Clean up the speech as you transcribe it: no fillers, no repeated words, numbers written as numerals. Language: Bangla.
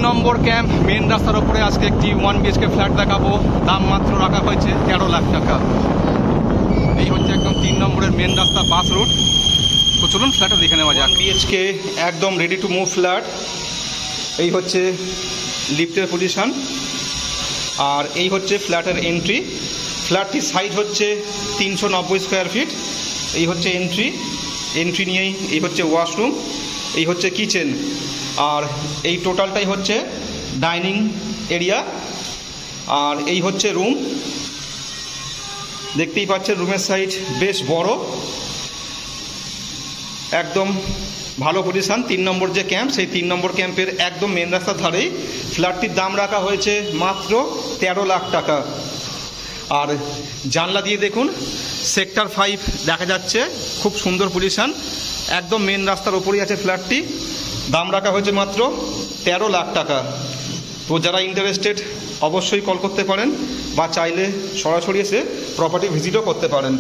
নম্বর ক্যাম্প মেন রাস্তার উপরে আজকে একটি 1 BHK ফ্ল্যাট দেখাবো। দাম মাত্র রাখা হয়েছে 13 লাখ টাকা। এই হচ্ছে একদম 3 নম্বরের মেন রাস্তা, বাস রুট। তো চলুন ফ্ল্যাটটা দেখে নেওয়া যাক। 1 BHK একদম রেডি টু মুভ ফ্ল্যাট। এই হচ্ছে লিফটের পজিশন, আর এই হচ্ছে ফ্ল্যাটের এন্ট্রি। ফ্ল্যাটটির সাইজ হচ্ছে 390 স্কোয়ার ফিট। এই হচ্ছে এন্ট্রি নিয়েই এই হচ্ছে ওয়াশরুম, এই হচ্ছে কিচেন, আর এই টোটালটাই হচ্ছে ডাইনিং এরিয়া। আর এই হচ্ছে রুম, দেখতেই পাচ্ছেন রুমের সাইজ বেশ বড়, একদম ভালো পজিশন। 3 নম্বর যে ক্যাম্প, সেই 3 নম্বর ক্যাম্পের একদম মেন রাস্তার ধারেই ফ্ল্যাটটির দাম রাখা হয়েছে মাত্র 13 লাখ টাকা। আর জানলা দিয়ে দেখুন সেক্টর 5 দেখা যাচ্ছে, খুব সুন্দর পজিশন, একদম মেন রাস্তার ওপরেই আছে ফ্ল্যাটটি। দাম রাখা হয়েছে মাত্র 13 লাখ টাকা। তো যারা ইন্টারেস্টেড অবশ্যই কল করতে পারেন, বা চাইলে সরাসরি এসে প্রপার্টি ভিজিটও করতে পারেন।